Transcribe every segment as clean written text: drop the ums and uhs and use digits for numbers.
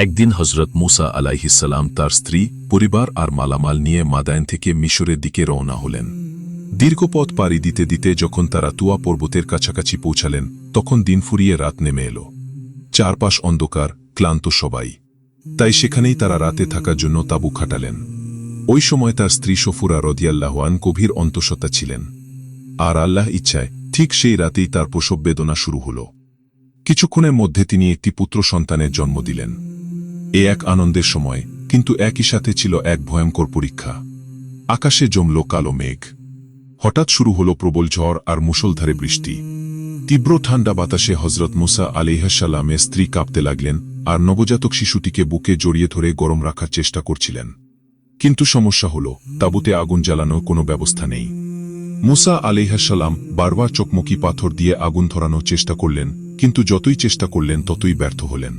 একদিন হজরত মুসা আলাইহিসসালাম তার স্ত্রী, পরিবার আর মালামাল নিয়ে মাদায়েন থেকে মিশরের দিকে রওনা হলেন। দীর্ঘ পথ পাড়ি দিতে দিতে যখন তারা তুয়া পর্বতের কাছাকাছি পৌঁছালেন, তখন দিন ফুরিয়ে রাত নেমে এল। চারপাশ অন্ধকার, ক্লান্ত সবাই। তাই সেখানেই তারা রাতে থাকার জন্য তাঁবু খাটালেন। ওই সময় তার স্ত্রী সফুরা রাদিয়াল্লাহু আনহা গভীর অন্তঃসত্ত্বা ছিলেন। আর আল্লাহ ইচ্ছায় ঠিক সেই রাতেই তার প্রসব বেদনা শুরু হল। কিছুক্ষণের মধ্যে তিনি একটি পুত্র সন্তানের জন্ম দিলেন। এ এক আনন্দের সময়, কিন্তু একই সাথে ছিল এক ভয়ঙ্কর পরীক্ষা। আকাশে জমল কালো মেঘ। হঠাৎ শুরু হল প্রবল ঝড় আর মুষলধারে বৃষ্টি। তীব্র ঠান্ডা বাতাসে হজরত মুসা আলাইহিসসালামের স্ত্রী কাঁপতে লাগলেন আর নবজাতক শিশুটিকে বুকে জড়িয়ে ধরে গরম রাখার চেষ্টা করছিলেন। কিন্তু সমস্যা হল, তাঁবুতে আগুন জ্বালানোর কোনো ব্যবস্থা নেই। মুসা আলাইহিসসালাম বারবার চকমকি পাথর দিয়ে আগুন ধরানোর চেষ্টা করলেন, কিন্তু যতই চেষ্টা করলেন ততই ব্যর্থ হলেন।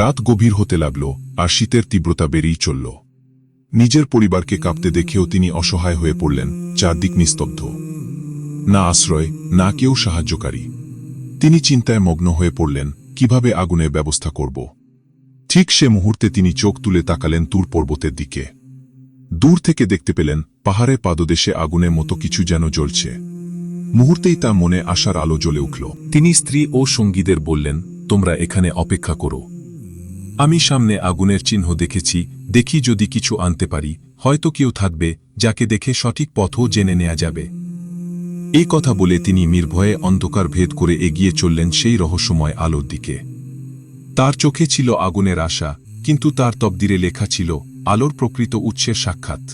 রাত গভীর হতে লাগল আর শীতের তীব্রতা বেড়েই চলল। নিজের পরিবারকে কাঁপতে দেখেও তিনি অসহায় হয়ে পড়লেন। চারদিক নিস্তব্ধ, না আশ্রয়, না কেউ সাহায্যকারী। তিনি চিন্তায় মগ্ন হয়ে পড়লেন, কিভাবে আগুনের ব্যবস্থা করব। ঠিক সে মুহূর্তে তিনি চোখ তুলে তাকালেন তুর পর্বতের দিকে। দূর থেকে দেখতে পেলেন পাহাড়ের পাদদেশে আগুনের মতো কিছু যেন জ্বলছে। মুহূর্তেই তার মনে আশার আলো জ্বলে উঠল। তিনি স্ত্রী ও সঙ্গীদের বললেন, তোমরা এখানে অপেক্ষা করো। আমি সামনে আগুনের চিহ্ন দেখেছি, দেখি যদি কিছু আনতে পারি, হয়তো কেউ থাকবে যাকে দেখে সঠিক পথও জেনে নেওয়া যাবে। এই কথা বলে তিনি নির্ভয়ে অন্ধকার ভেদ করে এগিয়ে চললেন সেই রহস্যময় আলোর দিকে। তার চোখে ছিল আগুনের আশা, কিন্তু তার তকদিরে লেখা ছিল আলোর প্রকৃত উৎসের সাক্ষাৎ।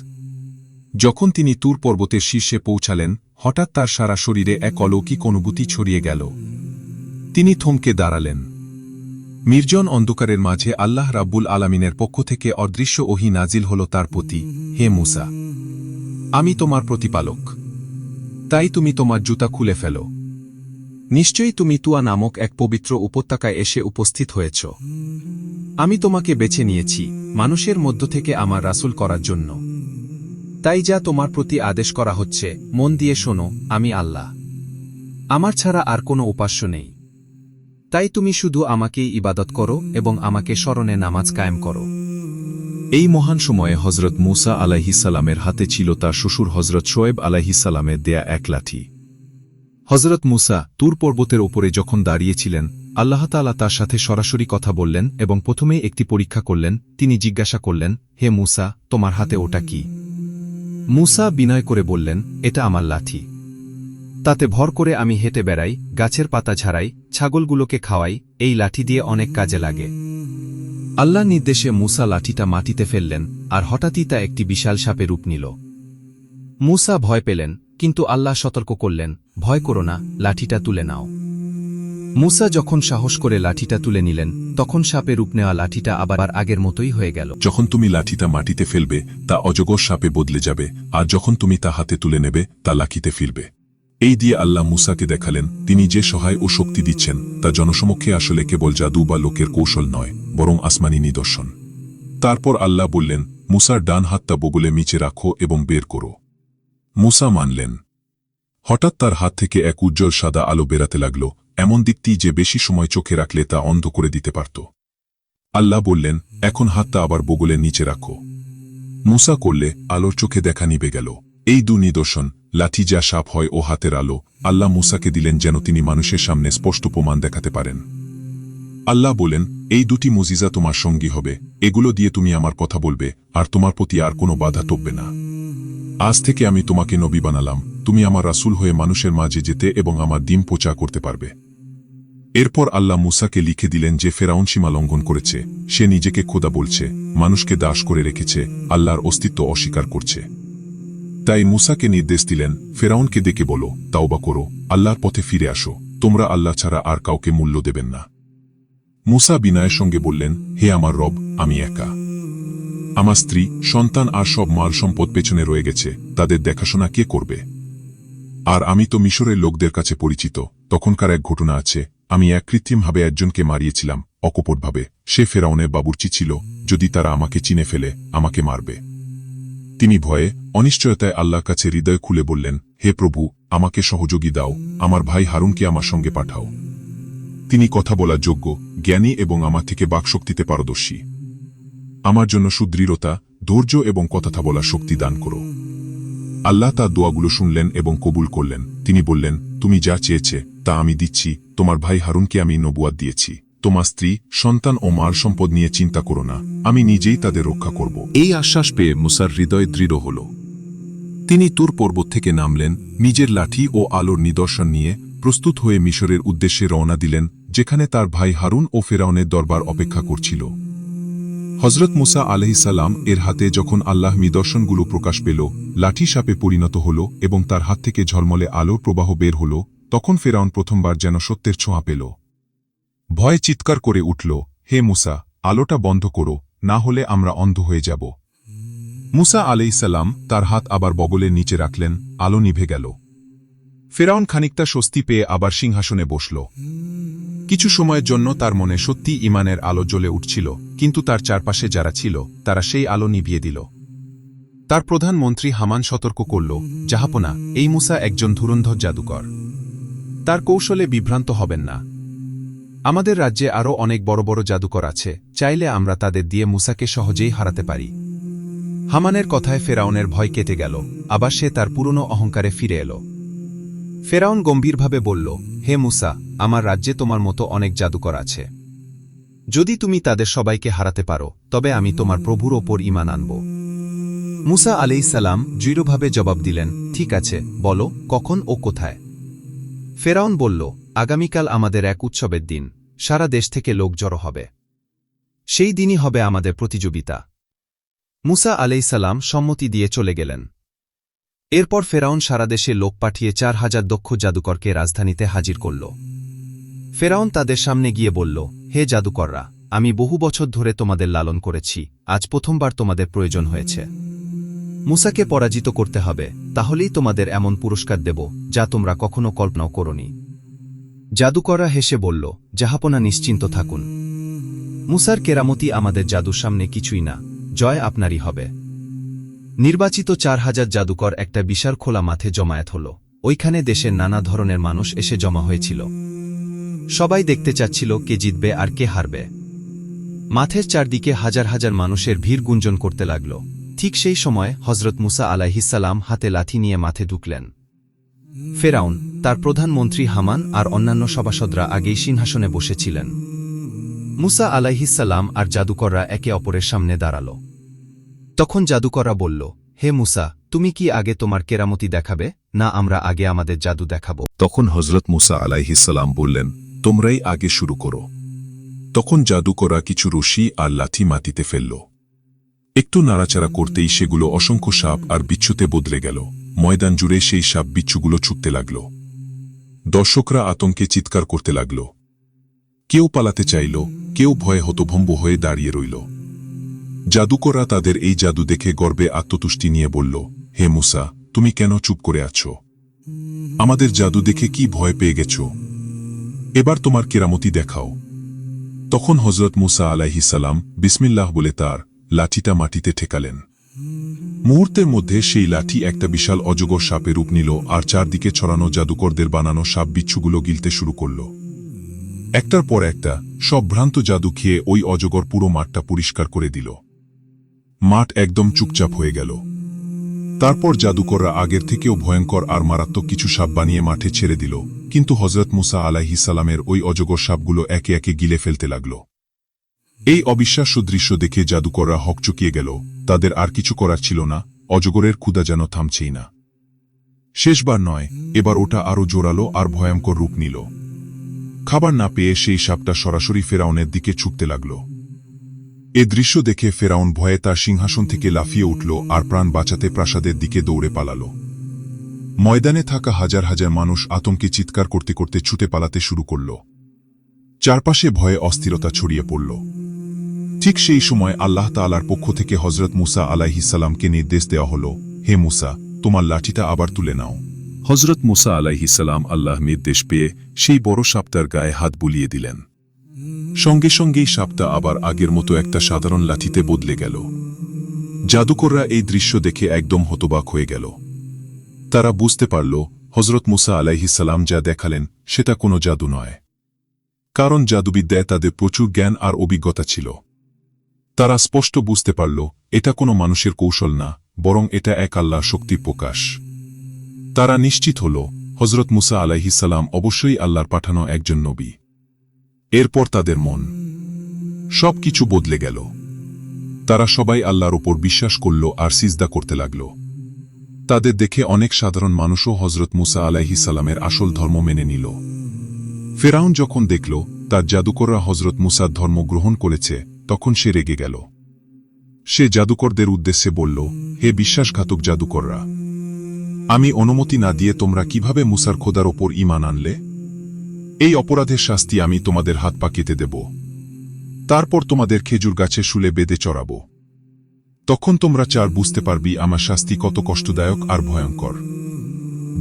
যখন তিনি তুর পর্বতের শীর্ষে পৌঁছালেন, হঠাৎ তার সারা শরীরে এক অলৌকিক অনুভূতি ছড়িয়ে গেল। তিনি থমকে দাঁড়ালেন। নির্জন অন্ধকারের মাঝে আল্লাহ রাব্বুল আলামিনের পক্ষ থেকে অদৃশ্য ওহী নাজিল হল তার প্রতি, হে মুসা, আমি তোমার প্রতিপালক। তাই তুমি তোমার জুতা খুলে ফেলো। নিশ্চয়ই তুমি তুয়া নামক এক পবিত্র উপত্যকায় এসে উপস্থিত হয়েছ। আমি তোমাকে বেছে নিয়েছি মানুষের মধ্য থেকে আমার রাসূল করার জন্য। তাই যা তোমার প্রতি আদেশ করা হচ্ছে, মন দিয়ে শোনো, আমি আল্লাহ। আমার ছাড়া আর কোনো উপাস্য নেই। তাই তুমি শুধু আমাকেই ইবাদত করো এবং আমাকে স্মরণে নামাজ কায়েম করো। এই মহান সময়ে হজরত মুসা আলাইহিসসালামের হাতে ছিল তার শ্বশুর হজরত শোয়েব আলাইহিসসালামের দেয়া এক লাঠি। হজরত মুসা তুর পর্বতের ওপরে যখন দাঁড়িয়েছিলেন, আল্লাহ তাআলা তার সাথে সরাসরি কথা বললেন এবং প্রথমেই একটি পরীক্ষা করলেন। তিনি জিজ্ঞাসা করলেন, হে মুসা, তোমার হাতে ওটা কি? মুসা বিনয় করে বললেন, এটা আমার লাঠি। তাতে ভর করে আমি হেঁটে বেড়াই, গাছের পাতা ঝাড়াই, ছাগলগুলোকে খাওয়াই, এই লাঠি দিয়ে অনেক কাজে লাগে। আল্লাহর নির্দেশে মুসা লাঠিটা মাটিতে ফেললেন, আর হঠাৎই তা একটি বিশাল সাপে রূপ নিল। মুসা ভয় পেলেন, কিন্তু আল্লাহ সতর্ক করলেন, ভয় করো না, লাঠিটা তুলে নাও। মুসা যখন সাহস করে লাঠিটা তুলে নিলেন, তখন সাপে রূপ নেওয়া লাঠিটা আবার আগের মতোই হয়ে গেল। যখন তুমি লাঠিটা মাটিতে ফেলবে, তা অজগর সাপে বদলে যাবে, আর যখন তুমি তা হাতে তুলে নেবে, তা লাঠিতে ফিরবে। এই দিয়ে আল্লাহ মুসাকে দেখালেন তিনি যে সহায় ও শক্তি দিচ্ছেন তা জনসমক্ষে আসলে কেবল জাদু বা লোকের কৌশল নয়, বরং আসমানি নিদর্শন। তারপর আল্লাহ বললেন, মুসার ডান হাতটা বগলে নিচে রাখো এবং বের করো। মুসা মানলেন। হঠাৎ তার হাত থেকে এক উজ্জ্বল সাদা আলো বেরাতে লাগল, এমন দিকটি যে বেশি সময় চোখে রাখলে তা অন্ধ করে দিতে পারত। আল্লাহ বললেন, এখন হাতটা আবার বগলের নিচে রাখো। মুসা করলে আলোর চোখে দেখা নিবে গেল। এই দু নিদর্শন, লাঠি যা সাপ হয় ও হাতের আলো, আল্লাহ মুসাকে দিলেন যেন তিনি মানুষের সামনে স্পষ্ট প্রমাণ দেখাতে পারেন। আল্লাহ বলেন, এই দুটি মুজিজা তোমার সঙ্গী হবে, এগুলো দিয়ে তুমি আমার কথা বলবে, আর তোমার প্রতি আর কোনো বাধা টপবে না। আজ থেকে আমি তোমাকে নবী বানালাম, তুমি আমার রাসূল হয়ে মানুষের মাঝে যেতে এবং আমার দ্বীন প্রচার করতে পারবে। এরপর আল্লাহ মুসাকে লিখে দিলেন যে ফেরাউন সীমা লঙ্ঘন করেছে, সে নিজেকে খোদা বলছে, মানুষকে দাস করে রেখেছে, আল্লাহর অস্তিত্ব অস্বীকার করছে। তাই মুসাকে নির্দেশ দিলেন, ফেরাউনকে ডেকে বলো, তাওবা করো, আল্লাহর পথে ফিরে আসো, তোমরা আল্লাহ ছাড়া আর কাউকে মূল্য দেবেন না। মুসা বিনয়ের সঙ্গে বললেন, হে আমার রব, আমি একা। আমার স্ত্রী, সন্তান আর সব মাল সম্পদ পেছনে রয়ে গেছে, তাদের দেখাশোনা কে করবে? আর আমি তো মিশরের লোকদের কাছে পরিচিত। তখনকার এক ঘটনা আছে, আমি এক কৃত্রিমভাবে একজনকে মারিয়েছিলাম, অকপটভাবে। সে ফেরাউনের বাবুর্চি ছিল, যদি তারা আমাকে চিনে ফেলে, আমাকে মারবে। তিনি ভয়ে, অনিশ্চয়তায় আল্লাহর কাছে হৃদয় খুলে বললেন, হে প্রভু, আমাকে সহযোগী দাও, আমার ভাই হারুনকে আমার সঙ্গে পাঠাও। তিনি কথা বলার যোগ্য, জ্ঞানী এবং আমার থেকে বাকশক্তিতে পারদর্শী। আমার জন্য সুদৃঢ়তা, ধৈর্য এবং কথা বলার শক্তি দান করো। আল্লাহ তার দোয়াগুলো শুনলেন এবং কবুল করলেন। তিনি বললেন, তুমি যা চেয়েছে তা আমি দিচ্ছি। তোমার ভাই হারুনকে আমি নবুয়াত দিয়েছি। তোমার স্ত্রী, সন্তান ও মাল সম্পদ নিয়ে চিন্তা করো না, আমি নিজেই তাদের রক্ষা করব। এই আশ্বাস পেয়ে মুসার হৃদয় দৃঢ় হল। তিনি তুর পর্বত থেকে নামলেন, নিজের লাঠি ও আলোর নিদর্শন নিয়ে প্রস্তুত হয়ে মিশরের উদ্দেশ্যে রওনা দিলেন, যেখানে তার ভাই হারুন ও ফেরাউনের দরবার অপেক্ষা করছিল। হজরত মুসা আলাইহিসসালাম এর হাতে যখন আল্লাহ নিদর্শনগুলো প্রকাশ পেল, লাঠি সাপে পরিণত হল এবং তার হাত থেকে ঝলমলে আলোর প্রবাহ বের হল, তখন ফেরাউন প্রথমবার যেন সত্যের ছোঁয়া পেল। ভয়ে চিৎকার করে উঠল, হে মুসা, আলোটা বন্ধ করো, না হলে আমরা অন্ধ হয়ে যাব। মুসা আলাইহিসসালাম তার হাত আবার বগলের নিচে রাখলেন, আলো নিভে গেল। ফেরাউন খানিকটা স্বস্তি পেয়ে আবার সিংহাসনে বসল। কিছু সময়ের জন্য তার মনে সত্যি ঈমানের আলো জ্বলে উঠছিল, কিন্তু তার চারপাশে যারা ছিল তারা সেই আলো নিভিয়ে দিল। তার প্রধানমন্ত্রী হামান সতর্ক করল, জাহাপনা, এই মুসা একজন ধুরন্ধর জাদুকর। তার কৌশলে বিভ্রান্ত হবেন না। আমাদের রাজ্যে আরও অনেক বড় বড় জাদুকর আছে, চাইলে আমরা তাদের দিয়ে মুসাকে সহজেই হারাতে পারি। হামানের কথায় ফেরাউনের ভয় কেটে গেল, আবার সে তার পুরনো অহংকারে ফিরে এল। ফেরাউন গম্ভীরভাবে বলল, হে মুসা, আমার রাজ্যে তোমার মতো অনেক জাদুকর আছে। যদি তুমি তাদের সবাইকে হারাতে পারো, তবে আমি তোমার প্রভুর ওপর ঈমান আনব। মুসা আলাইহিসসালাম দৃঢ়ভাবে জবাব দিলেন, ঠিক আছে, বলো কখন ও কোথায়। ফেরাউন বলল, আগামীকাল আমাদের এক উৎসবের দিন, সারা দেশ থেকে লোক জড়ো হবে। সেই দিনই হবে আমাদের প্রতিযোগিতা। মুসা আলাইহিসসালাম সম্মতি দিয়ে চলে গেলেন। এরপর ফেরাউন সারা দেশে লোক পাঠিয়ে 4000 দক্ষ জাদুকরকে রাজধানীতে হাজির করল। ফেরাউন তাদের সামনে গিয়ে বলল, হে জাদুকররা, আমি বহু বছর ধরে তোমাদের লালন করেছি, আজ প্রথমবার তোমাদের প্রয়োজন হয়েছে। মুসাকে পরাজিত করতে হবে, তাহলেই তোমাদের এমন পুরস্কার দেব যা তোমরা কখনো কল্পনাও করোনি। জাদুকররা হেসে বলল, জাহাপনা, নিশ্চিন্ত থাকুন। মুসার কেরামতি আমাদের জাদুর সামনে কিছুই না, জয় আপনারই হবে। নির্বাচিত 4000 জাদুকর একটা বিশাল খোলা মাঠে জমায়েত হল। ওইখানে দেশের নানা ধরনের মানুষ এসে জমা হয়েছিল। সবাই দেখতে চাচ্ছিল কে জিতবে আর কে হারবে। মাঠের চারদিকে হাজার হাজার মানুষের ভিড় গুঞ্জন করতে লাগল। ঠিক সেই সময় হজরত মুসা আলাইহিসসালাম হাতে লাঠি নিয়ে মাঠে ঢুকলেন। ফেরাউন, তার প্রধানমন্ত্রী হামান আর অন্যান্য সভাসদরা আগেই সিংহাসনে বসেছিলেন। মুসা আলাইহিসসালাম আর জাদুকররা একে অপরের সামনে দাঁড়াল। তখন জাদুকররা বলল, হে মুসা, তুমি কি আগে তোমার কেরামতি দেখাবে, না আমরা আগে আমাদের জাদু দেখাব? তখন হজরত মুসা আলাইহিসসালাম বললেন, তোমরাই আগে শুরু করো। তখন জাদুকররা কিছু রশি আর লাঠি মাটিতে ফেলল। একটু নাড়াচাড়া করতেই সেগুলো অসংখ্য সাপ আর বিচ্ছুতে বদলে গেল। ময়দান জুড়ে সেই সাপ বিচ্ছুগুলো ছুটতে লাগল। দর্শকরা আতঙ্কে চিৎকার করতে লাগল। কেউ পালাতে চাইল, কেউ ভয়ে হতভম্ব হয়ে দাঁড়িয়ে রইল। জাদুকররা তাদের এই জাদু দেখে গর্বে আত্মতুষ্টি নিয়ে বলল, হে মুসা, তুমি কেন চুপ করে আছো? আমাদের জাদু দেখে কি ভয় পেয়ে গেছ? এবার তোমার কেরামতি দেখাও। তখন হজরত মুসা আলাইহিসসালাম বিসমিল্লাহ বলে তার লাঠিটা মাটিতে ঠেকালেন। মুহূর্তের মধ্যে সেই লাঠি একটা বিশাল অজগর সাপে রূপ নিল আর চারদিকে ছড়ানো জাদুকরদের বানানো সাপ বিচ্ছুগুলো গিলতে শুরু করল। একটার পর একটা সব ভ্রান্ত জাদু খেয়ে ওই অজগর পুরো মাঠটা পরিষ্কার করে দিল। মাঠ একদম চুপচাপ হয়ে গেল। তারপর জাদুকররা আগের থেকেও ভয়ঙ্কর আর মারাত্মক কিছু সাপ বানিয়ে মাঠে ছেড়ে দিল, কিন্তু হজরত মুসা আলাইহিসসালামের ওই অজগর সাপগুলো একে একে গিলে ফেলতে লাগল। এই অবিশ্বাস্য দৃশ্য দেখে জাদুকররা হকচকিয়ে গেল। তাদের আর কিছু করার ছিল না, অজগরের ক্ষুধা যেন থামছেই না। শেষবার নয়, এবার ওটা আরও জোরালো আর ভয়ঙ্কর রূপ নিল। খাবার না পেয়ে সেই সাপটা সরাসরি ফেরাউনের দিকে ছুটতে লাগল। এ দৃশ্য দেখে ফেরাউন ভয়ে তার সিংহাসন থেকে লাফিয়ে উঠল আর প্রাণ বাঁচাতে প্রাসাদের দিকে দৌড়ে পালাল। ময়দানে থাকা হাজার হাজার মানুষ আতঙ্কে চিৎকার করতে করতে ছুটে পালাতে শুরু করল। চারপাশে ভয়ে অস্থিরতা ছড়িয়ে পড়ল। ঠিক সেই সময় আল্লাহ তাআলার পক্ষ থেকে হজরত মুসা আলাইহিসসালামকে নির্দেশ দেওয়া হল, হে মুসা, তোমার লাঠিটা আবার তুলে নাও। হজরত মুসা আলাইহিসসালাম আল্লাহ নির্দেশ পেয়ে সেই বড় সাপটার গায়ে হাত বুলিয়ে দিলেন। সঙ্গে সঙ্গেই সাপটা আবার আগের মতো একটা সাধারণ লাঠিতে বদলে গেল। জাদুকররা এই দৃশ্য দেখে একদম হতবাক হয়ে গেল। তারা বুঝতে পারল হজরত মুসা আলাইহিসসালাম যা দেখালেন সেটা কোনো জাদু নয়। কারণ জাদুবিদ্যায় তাদের প্রচুর জ্ঞান আর অভিজ্ঞতা ছিল। তারা স্পষ্ট বুঝতে পারল এটা কোনো মানুষের কৌশল না, বরং এটা এক আল্লাহর শক্তির প্রকাশ। তারা নিশ্চিত হল হযরত মুসা আলাইহিসসালাম অবশ্যই আল্লাহর পাঠানো একজন নবী। এরপর তাদের মন সবকিছু বদলে গেল। তারা সবাই আল্লাহর উপর বিশ্বাস করল আর সিজদা করতে লাগল। তাদের দেখে অনেক সাধারণ মানুষও হযরত মুসা আলাইহিসসালামের আসল ধর্ম মেনে নিল। ফেরাউন যখন দেখল তার জাদুকররা হযরত মুসার ধর্ম গ্রহণ করেছে, তখন সে রেগে গেল। সে জাদুকরদের উদ্দেশ্যে বলল, হে বিশ্বাসঘাতক জাদুকররা, আমি অনুমতি না দিয়ে তোমরা কিভাবে মুসার খোদার ওপর ঈমান আনলে? এই অপরাধের শাস্তি আমি তোমাদের হাত পা কেটে দেব। তারপর তোমাদের খেজুর গাছে শুলে বেঁধে চড়াব। তখন তোমরা বুঝতে পারবি আমার শাস্তি কত কষ্টদায়ক আর ভয়ঙ্কর।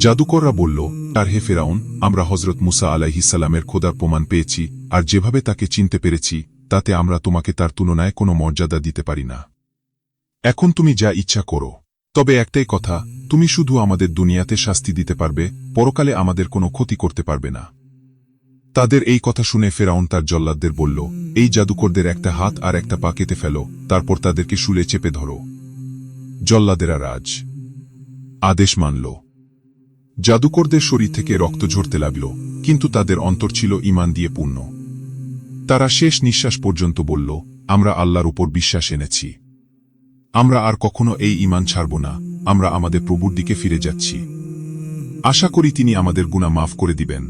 জাদুকররা বলল, আর হে ফেরাউন, আমরা হযরত মুসা আলাইহিসসালামের খোদার প্রমাণ পেয়েছি, আর যেভাবে তাকে চিনতে পেরেছি তাতে আমরা তোমাকে তার তুলনায় কোনো মর্যাদা দিতে পারি না। এখন তুমি যা ইচ্ছা করো, তবে একটাই কথা, তুমি শুধু আমাদের দুনিয়াতে শাস্তি দিতে পারবে, পরকালে আমাদের কোনো ক্ষতি করতে পারবে না। তাদের এই কথা শুনে ফেরাউন তার জল্লাদদের বলল, এই জাদুকরদের একটা হাত আর একটা পা কেটে ফেলো, তারপর তাদেরকে শুলে চেপে ধরো। জল্লাদেরা রাজ আদেশ মানল। জাদুকরদের শরীর থেকে রক্ত ঝরতে লাগল, কিন্তু তাদের অন্তর ছিল ঈমান দিয়ে পূর্ণ। তারা শেষ নিঃশ্বাস পর্যন্ত বলল, আমরা আল্লাহর উপর বিশ্বাস এনেছি। আমরা আর কখনো এই ঈমান ছাড়ব না, আমরা আমাদের প্রভুর দিকে ফিরে যাচ্ছি। আশা করি তিনি আমাদের গুনাহ মাফ করে দিবেন।